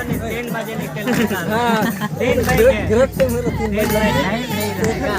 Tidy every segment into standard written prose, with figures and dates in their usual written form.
नहीं 3 बजे निकल हां 3 बजे घर से मेरा 3 बजे नहीं रहेगा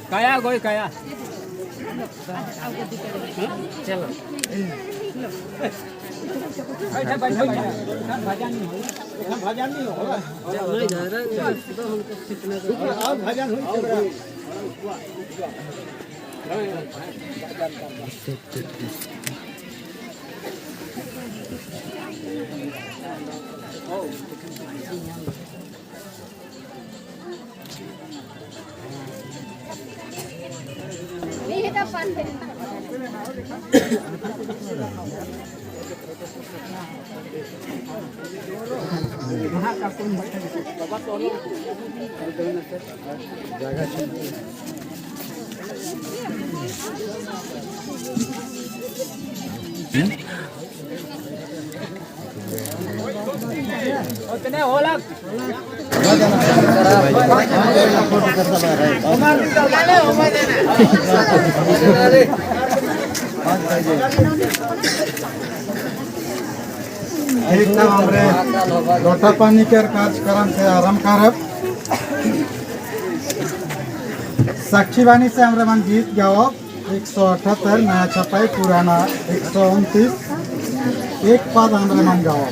kaya goy kaya चलो बैठा बैठा बैठा भजन नहीं हो भजन नहीं होगा नहीं जा रहा तो हमको कितना और भजन हो कितने होला एक नाम हमरे लोटा पानी के कार्यक्रम से आरंभ करब। साक्षी वाणी से हमरे मन गीत गाओ 178 नया छपाई पुराना 129 एक पद हमरे मन गाओ।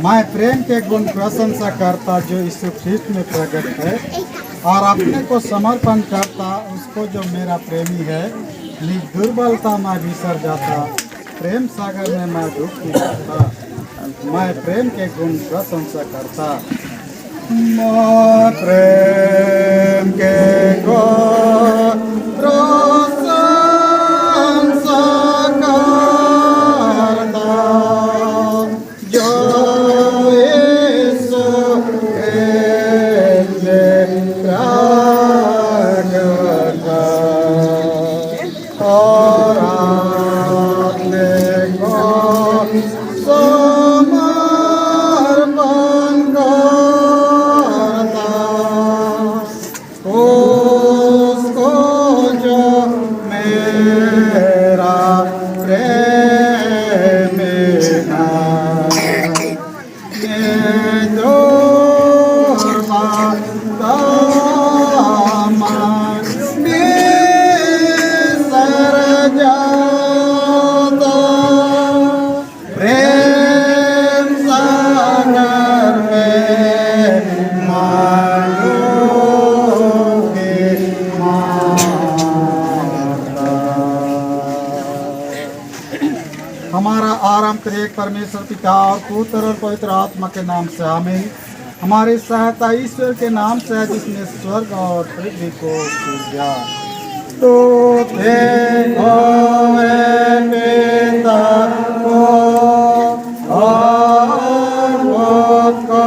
मैं प्रेम के गुण प्रशंसा करता जो यीशु ख्रिस्त में प्रकट है और अपने को समर्पण करता उसको जो मेरा प्रेमी है। निज दुर्बलता में बिसर जाता प्रेम सागर में मैं डूबती रहता। मैं प्रेम के गुण प्रशंसा करता। मैं प्रेम के गुण प्रशंसा करता जो यीशु ख्रिस्त में प्रकट है और अपने को समर्पण करता उसको जो मेरा प्रेमी है। ये दुर्बलता मन बिसर जाता प्रेम सागर में मारूंगी मारता। हमारा आराम करे एक परमेश्वर पिता और पुत्र और पवित्र आत्मा के नाम से आमीन। हमारी सहायता ईश्वर के नाम से है जिसने स्वर्ग और पृथ्वी को सृजा। तो देखो मैं पिता को और पुत्र को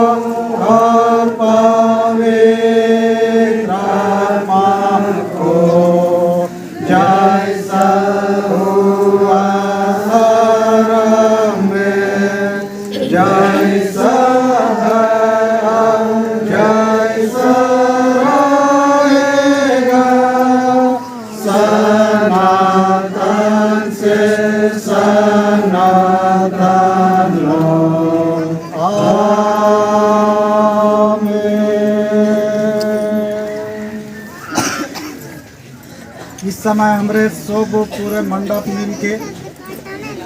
और पवित्र आत्मा को जैसा हुआ स्वर्ग में जैसा है जैसा रहेगा सनातन से सनातन लोग आमीन। इस समय हमारे सब पूरे मंडप मिल के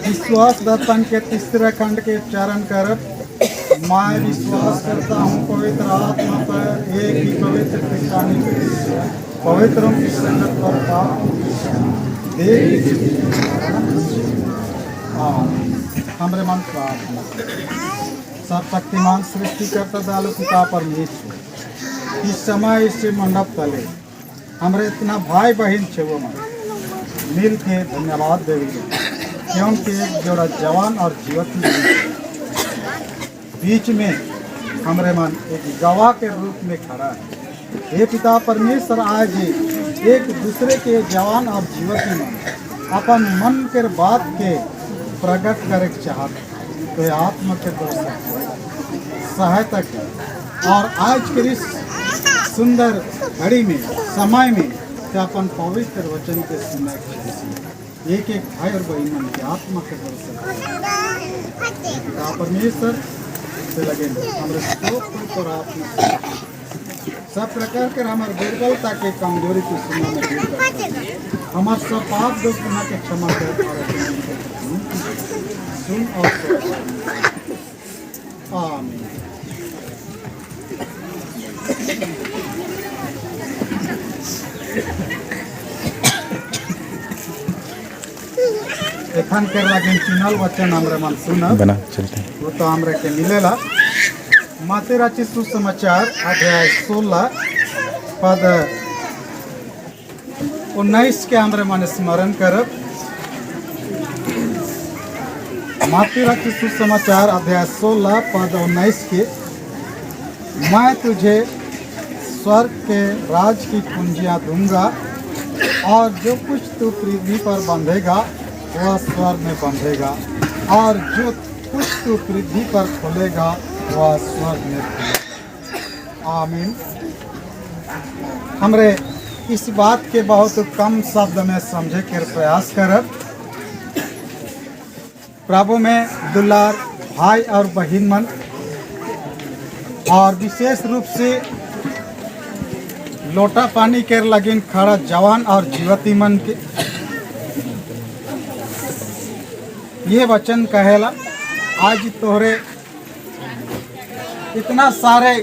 विश्वास दर्पण के तीसरे खंड के उच्चारण कर। मैं विश्वास करता हूँ पवित्र आत्मा पर एक ही पवित्र पितानी पवित्र की संगत पर हमरे मन प्रार्थना। सब शक्तिमान सृष्टिकर्ता दयालु पिता परमेश्वर इस समय इस मंडप तले हमरे इतना भाई बहन छे वो मिल के धन्यवाद देवी क्योंकि एक जोड़ा जवान और युवती बीच में हमरे मन एक गवाह के रूप में खड़ा है। हे पिता परमेश्वर आज एक दूसरे के जवान और युवती में अपन मन के बात के प्रकट करे चाहत तो आत्मा के दोस्त सहायता की और आज के इस सुंदर घड़ी में समय में अपन पवित्र वचन के सुनने एक एक भाई और बहन मन की आत्मा के दर्शन पिता परमेश्वर से लगे हमारे और आत्मा सब प्रकार के हमारे दुर्बलता के कमजोरी की सुना में दूर करता है। हमारे सब पाप दोष गुनाह के क्षमा कर सुन और आमीन। एखन के लगे चुनल वचन हमरे मन सुनब बना चलते हैं। वो तो हमरे के मिलेला। माते राची सुसमाचार अध्याय 16 पद 19 के हमरे मन स्मरण करब। माते राची सुसमाचार अध्याय 16 पद 19 के, मैं तुझे स्वर्ग के राज की कुंजियां दूंगा और जो कुछ तू पृथ्वी पर बांधेगा वह स्वर्ग में बांधेगा और जो कुछ तू पृथ्वी पर खोलेगा वह स्वर्ग में खोलेगा। आमीन। हमरे इस बात के बहुत कम शब्द में समझे के प्रयास करब। प्रभु में दुलार भाई और बहन मन, और विशेष रूप से लोटा पानी के लगिन खड़ा जवान और जीवती मन के ये वचन कहेला, आज तोहरे इतना सारे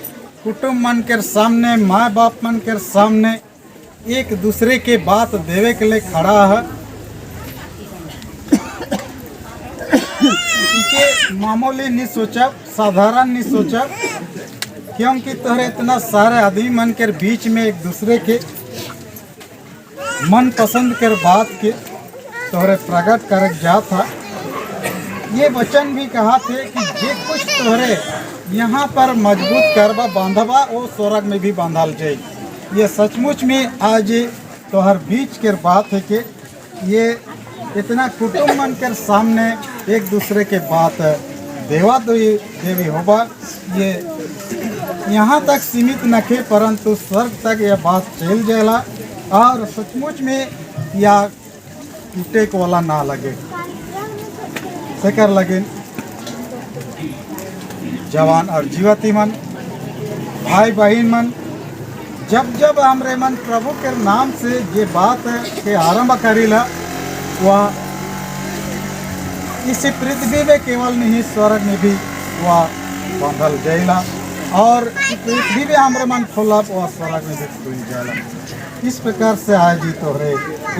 कुटुंब मन के सामने, माँ बाप मन के सामने एक दूसरे के बात देवे के लिए खड़ा है। इके मामूली नहीं सोचा, साधारण नहीं सोचा, क्योंकि तोहरे इतना सारे आदमी मन के बीच में एक दूसरे के मन पसंद कर बात के तोहरे प्रकट कर जा था। ये वचन भी कहा थे कि जे कुछ तोहरे यहाँ पर मजबूत करबा बांधबा वो स्वर्ग में भी बांधल जाए। ये सचमुच में आज तोहर बीच के बात है कि ये इतना कुटुंब मन के सामने एक दूसरे के बात देवा देवी होबा, ये यहाँ तक सीमित न थे परंतु स्वर्ग तक यह बात चल जाएला और सचमुच में या टूटे को वाला ना लगे। सेकर लगे जवान और जीवती मन, भाई बहन मन, जब जब हमरे मन प्रभु के नाम से ये बात के आरंभ करीला, वह इस पृथ्वी में केवल नहीं स्वर्ग में भी वह बांधल जाएला और पृथ्वी में हमरे मन खोला वह स्वर्ग में भी खुल जाएला। इस प्रकार से आज ही तोहरे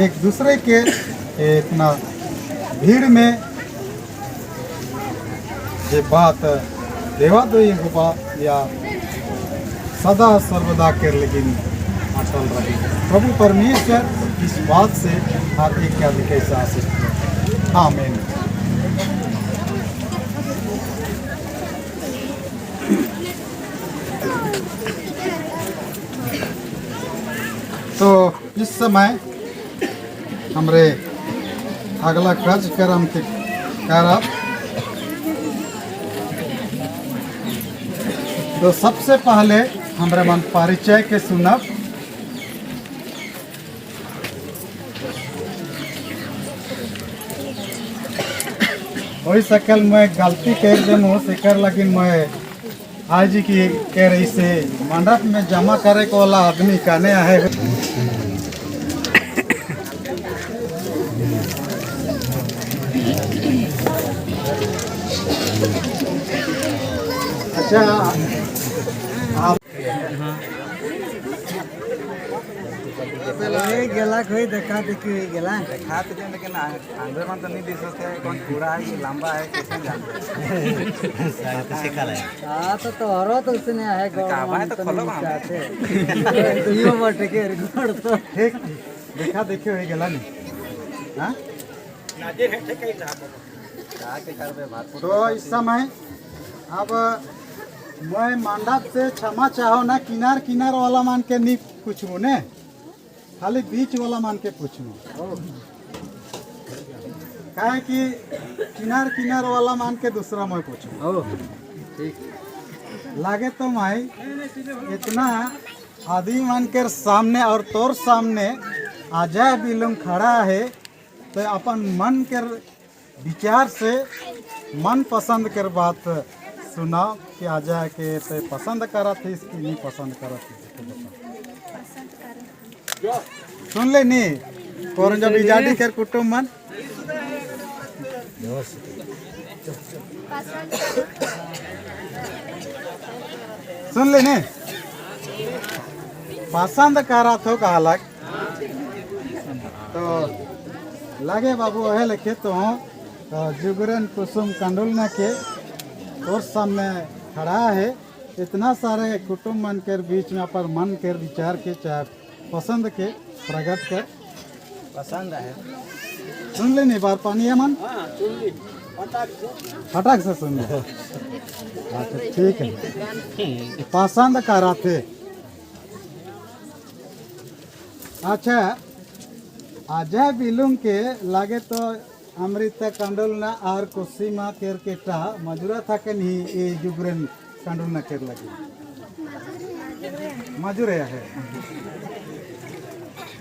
एक दूसरे के इतना भीड़ में ये बात देवा दई होगा या सदा सर्वदा के लेकिन अटल रही। प्रभु परमेश्वर इस बात से आप एक क्या कैसे आशीष करें। आमीन। तो इस समय हमरे अगला कार्यक्रम के करब। तो सबसे पहले हमारे मन परिचय के सुनब। हो सकल मैं गलती कर देनू सेकर लगी मैं आज की कह रही से मंडप में जमा करे को वाला आदमी कहने है। अच्छा गेला कोई देखा देखी हुई गेला देखा तो दें लेकिन अंदर में तो नहीं दिख सकते कौन पूरा है कि लंबा है कैसे जानते सिखा है। हाँ तो तोहरो तो उसने है गवर्नमेंट तो खोलो चाहते तो यो मत के रिकॉर्ड तो ठीक देखा देखी हुई गेला नहीं। हाँ नाजिर है ठीक है क्या के कर दे बात। तो इस समय अब मैं मंडप से क्षमा चाहो ना, किनार किनार वाला मान के नहीं पूछू ने, खाली बीच वाला मान के पूछू। काहे कि किनार किनार वाला मान के दूसरा मैं पूछू। लागे तो मैं इतना आदमी मान के सामने और तोर सामने आजा बिलोंग खड़ा है तो अपन मन के विचार से मन पसंद कर बात सुना कि आजा के ते पसंद करा थे इसकी नहीं पसंद करा थे। सुन ले नहीं और जब इजादी कर कुटुंब मन सुन ले नहीं पसंद करा तो का अलग। तो लागे बाबू वह लिखे तो जुगरन कुसुम कांडोलना के और सामने खड़ा है। इतना सारे कुटुंब मन के बीच में पर मन के विचार के चाहे पसंद के प्रकट कर पसंद है। सुन ले नहीं बार पानी है मन फटाक से सुन ले। अच्छा ठीक है पसंद कराते। अच्छा अजय बिलुम के लागे तो अमृता कांडोलना और कुसीमा केर केटा मजुरा था के नहीं ये जुगरन कांडोलना केर लगी मजूर है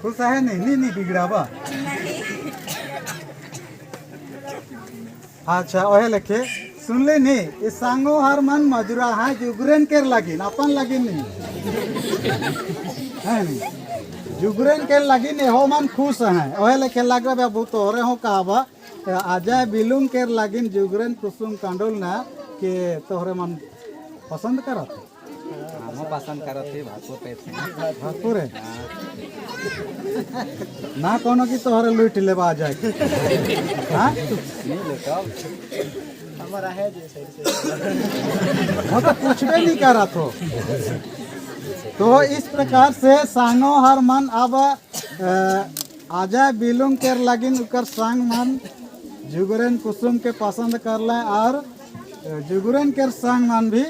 खुश है नहीं बिगड़ा बा। अच्छा वह लिखे सुन ले नहीं ये सांगो हर मन मजुरा है जुगरन केर लगी अपन लगी नहीं है नहीं जुगरन के लगी नहीं हो मन खुश है वह लेके लग रहा बहुत हो रहे हो कहा अजय बिलुम के लगिन जुगरन कुसुम कांडोलना के तोहरे मन पसंद करत हम पसंद करते भरपूर है ना कोनो की तोहरे लूट ले आ जाए हाँ नहीं लेता हमारा है जैसे वो तो कुछ भी नहीं करा तो इस प्रकार से सांगो हर मन अब अजय बिलुम के लगिन उकर सांग मन जुगरन कुसुम के पसंद कर ले और जुगरन के सांग मन भी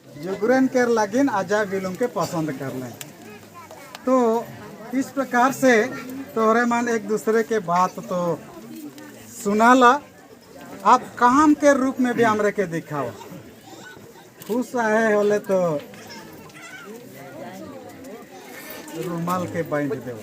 जुगरन के लगिन अजय बिलुम के पसंद कर ले। तो इस प्रकार से तोहरे मन एक दूसरे के बात तो सुनाला आप काम के रूप में भी हमरे के दिखाओ खुश आए होले तो रुमाल के बांध देव।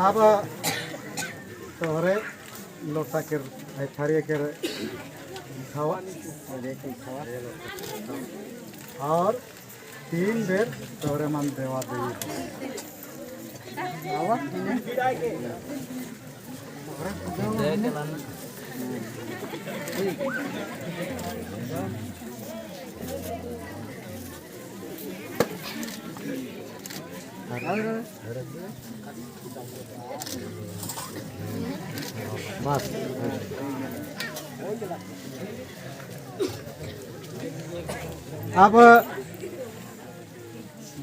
अब तोहरे लोटा के थारिया के खावा और 3 बेर तोहरे मन देवा देवी बस अब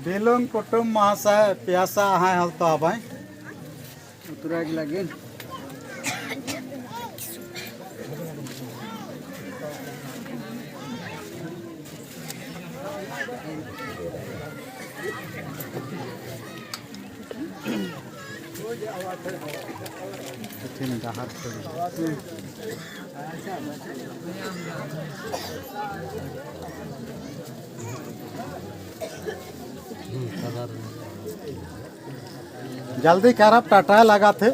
बिलुम कुटुम महाशय प्यासा है हल तो अब उतरा के लगे जल्दी करब टाटा लगा थे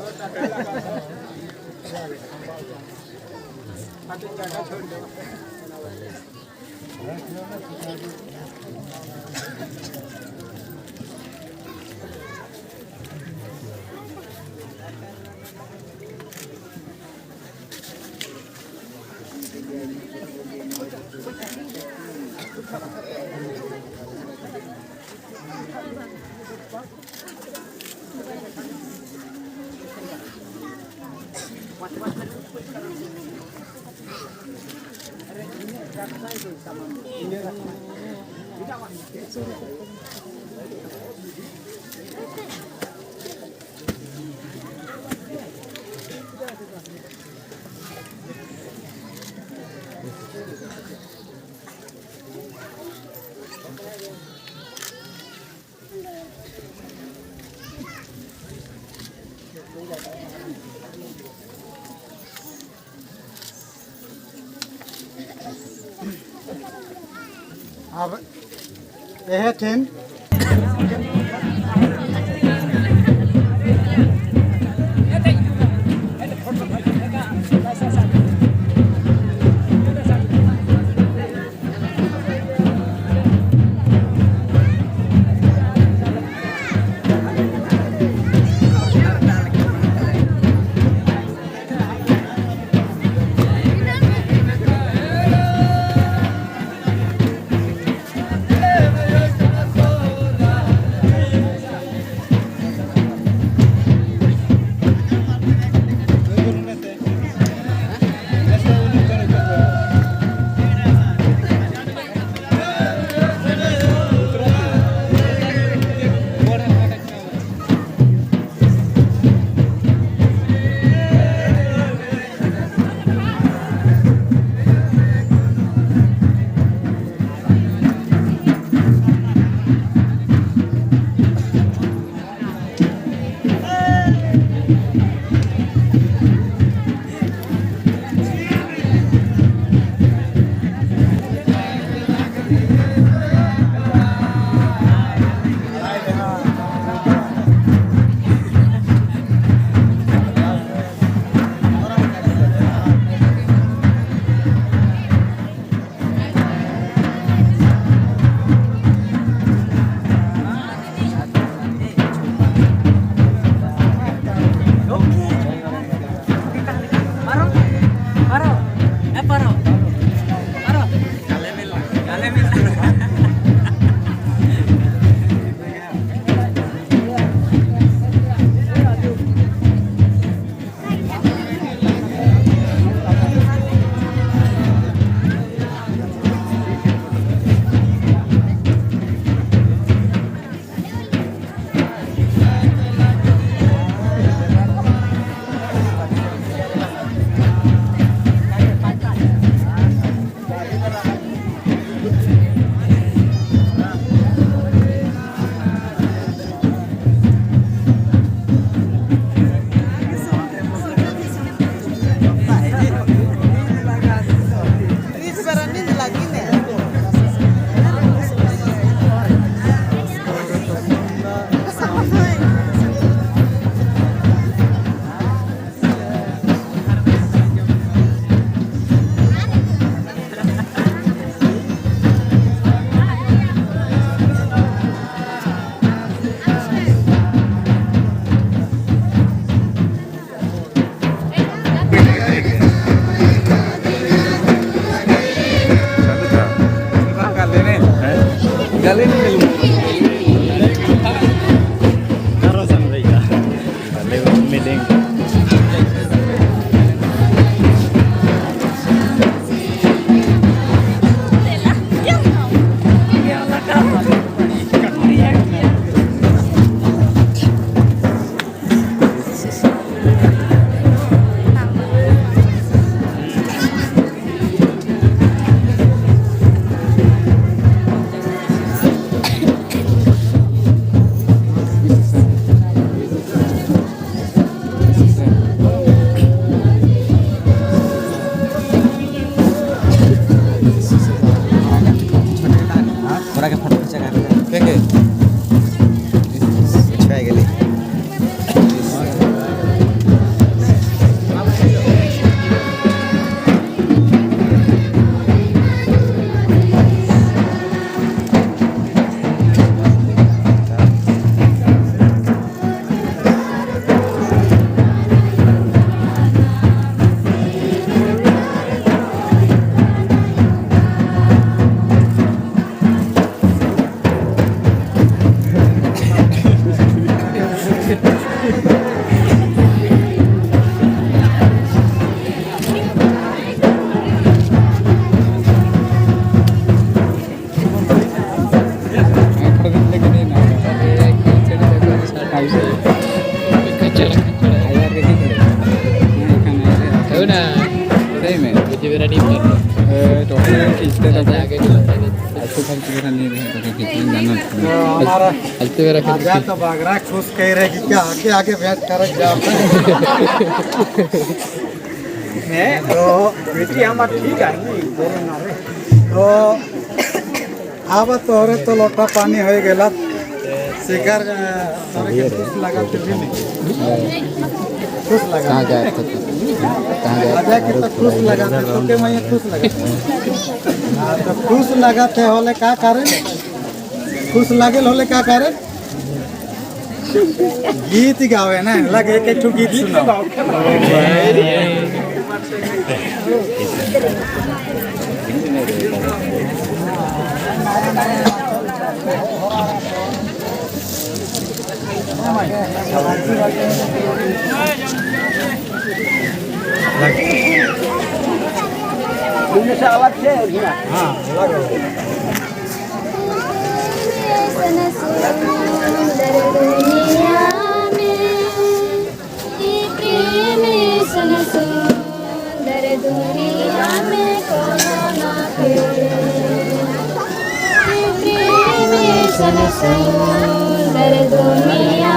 अब यह ten Aku kan sebenarnya ini हमारा आजा तो बागरा खुश कह रहे कि क्या आगे आगे भैंस कर तो बेटी हमारी ठीक है तो अब तोरे तो लोटा पानी हो गया शिकार तोरे के खुश लगा तो भी नहीं खुश लगा कहाँ गए थे आजा के तो खुश लगा थे तो के मैं खुश लगा तो खुश लगा थे होले का करे खुश लगे होले का करे गीत गावे ना लगे एक गीत सुनाओ हाँ लगा दुनिया में कोरोना के सन सुंदर दुनिया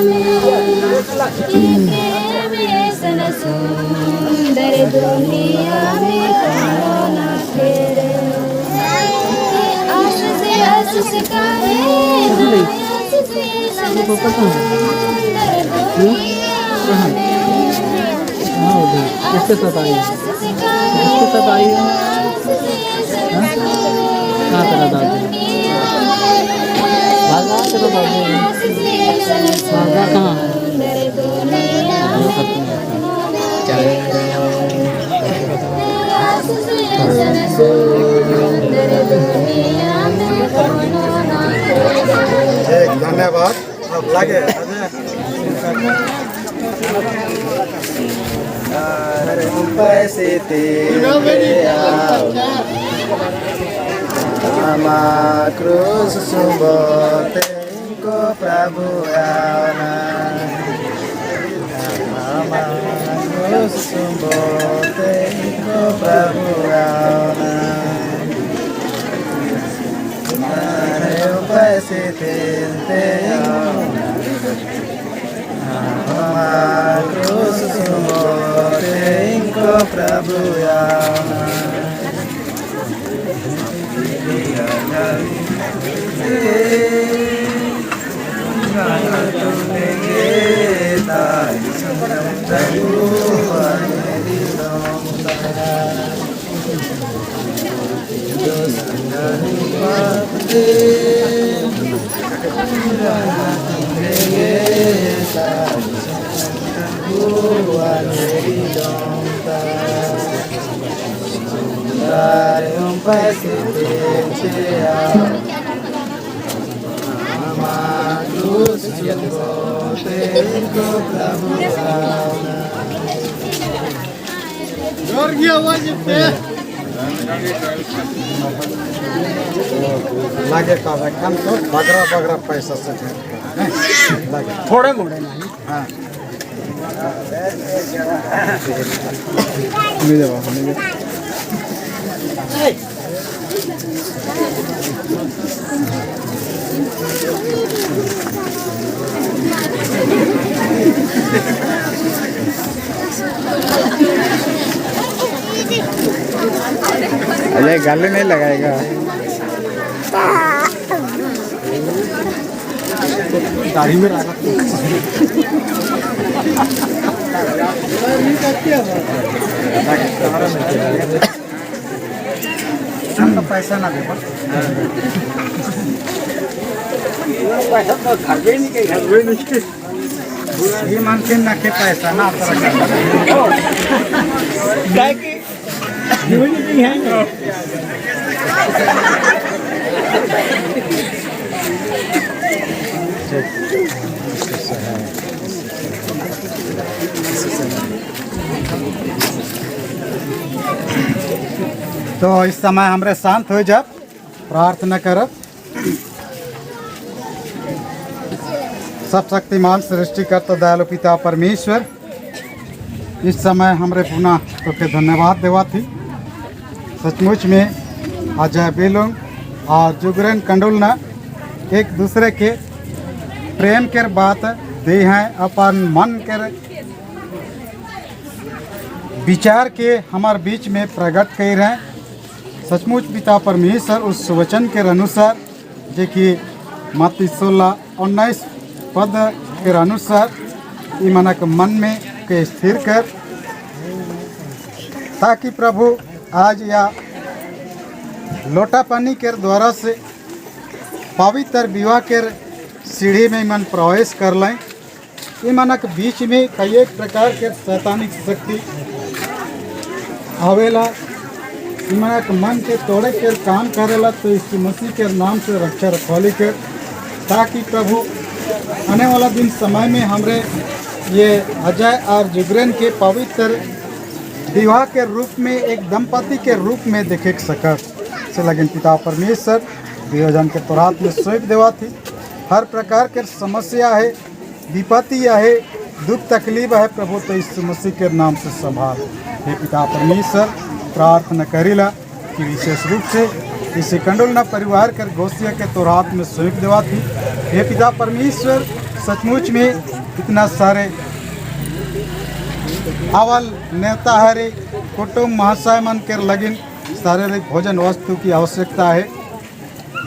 में सन सुंदर दुनिया में कोरोना के आस से काहे सन सुंदर दुनिया में किसके साथ आई कहाँ चला दादी भागा चलो बाबू भागा कहाँ धन्यवाद अब लगे पैसे तेरे आमा क्रूस सुबोते को प्रभु आना आमा क्रूस सुबोते को प्रभु आना पैसे तेरे आमा क्रूस सुबोते को प्रभु आना लगे कम तो बगरा बगरा पैसा से लगे थोड़े मोड़े नहीं हाँ अजय गाली नहीं लगाएगा दाढ़ी में रखा तो पैसा ना दे पैसा तो घर भी नहीं कहीं घर भी नहीं ये मान के ना के पैसा ना क्या कि नहीं है तो इस समय हमरे शांत हो जब प्रार्थना करब सब शक्तिमान सृष्टिकर्ता दयालु पिता परमेश्वर इस समय हमरे पुनः तो के धन्यवाद देवा थी सचमुच में अजय बेलुंग और जुगरन कंडुलना एक दूसरे के प्रेम के बात दे हैं, अपन मन के विचार के हमारे बीच में प्रकट कर रहे हैं। सचमुच पिता परमेश्वर उस वचन के अनुसार जे कि मत्ती 16:19 पद के अनुसार ई मनक मन में के स्थिर कर, ताकि प्रभु आज या लोटा पानी के द्वारा से पवित्र विवाह के सीढ़ी में मन प्रवेश कर लें। ई मनक बीच में कई एक प्रकार के शैतानिक शक्ति आवेला, ई मनक मन के तोड़े के काम करेला। तो इस मसीह के नाम से रक्षा रखवाली कर, ताकि प्रभु आने वाला दिन समय में हमरे ये अजय और जुगरेन के पवित्र विवाह के रूप में एक दंपति के रूप में देखे सकत से लगिन पिता परमेश्वर वियोजन के तौरात में सौंप देवा थी। हर प्रकार के समस्या है, विपत्ति है, दुख तकलीफ है प्रभु, तो इस मसीह के नाम से संभाल। हे पिता परमेश्वर प्रार्थना करेला कि विशेष रूप से इस कंडोलना परिवार के गोसिया के तौरात में सौंप देवा थी। हे पिता परमेश्वर सचमुच में इतना सारे अवल नेता हरे कुटुंब महाशय मन के लगिन शारीरिक भोजन वस्तु की आवश्यकता है,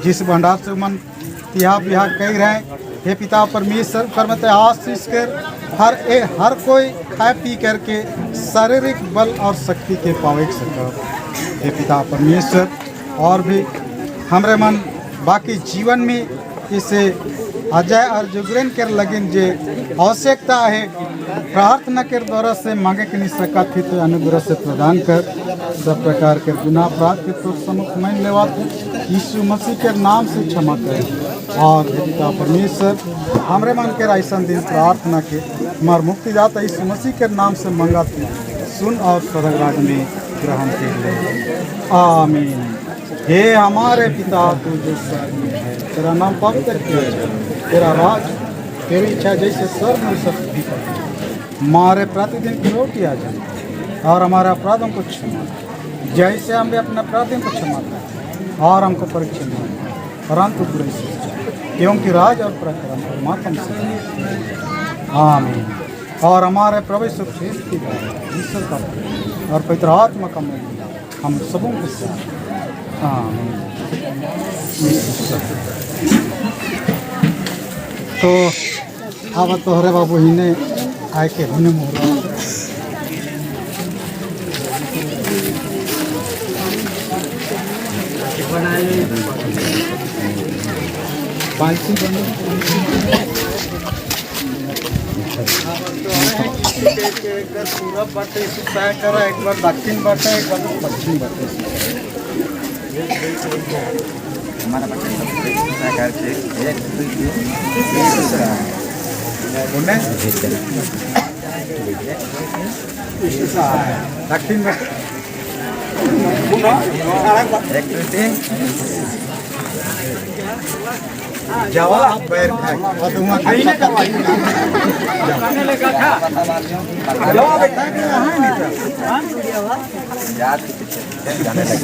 जिस भंडार से मन तिहा बिहा कह रहे हैं। हे पिता परमेश्वर परमत आशीष कर हर कोई खाए पी करके शारीरिक बल और शक्ति के पावे सके। हे पिता परमेश्वर और भी हमरे मन बाकी जीवन में इसे अजय और जुगरेन के लगिन जे आवश्यकता है प्रार्थना के द्वारा से मांगे के नहीं सकत थी, तो अनुग्रह से प्रदान कर। सब प्रकार के गुनाह अपराध के तो सम्मुख मान लेवाते यीशु मसीह के नाम से क्षमा करें। और पिता परमेश्वर हमरे मन के ऐसा दिन प्रार्थना के हमारे मुक्तिदाता यीशु मसीह के नाम से मंगाती सुन और स्वर्ग राज में ग्रहण के लिए आमीन। हे हमारे पिता तू जो स्वर्ग में है, तेरा नाम पवित्र किया जाए, तेरा राज, तेरी इच्छा जैसे स्वर्ग में सब भी कर। हमारे प्रतिदिन की रोटी आ जाए और हमारे अपराधों को क्षमा जैसे हम भी अपने अपराधियों को क्षमा करें, और हमको परीक्षा न परंतु बुराई से क्योंकि राज और पराक्रम परमात्मा से आमीन। और हमारे प्रभु यीशु ख्रीस्त की ईश्वर का और पवित्र आत्मा का मेल हम सबों के साथ आमीन। तो अब तोहरे बाबू ही ने आए के होने मोहरा पालसी बने एक बार पूरब बाटे तय करा, एक बार दक्षिण बाटे, एक बार पश्चिम बाटे। हमारा बच्चा प्रकार से एक दक्षिण में जवा पैर याद जाने लग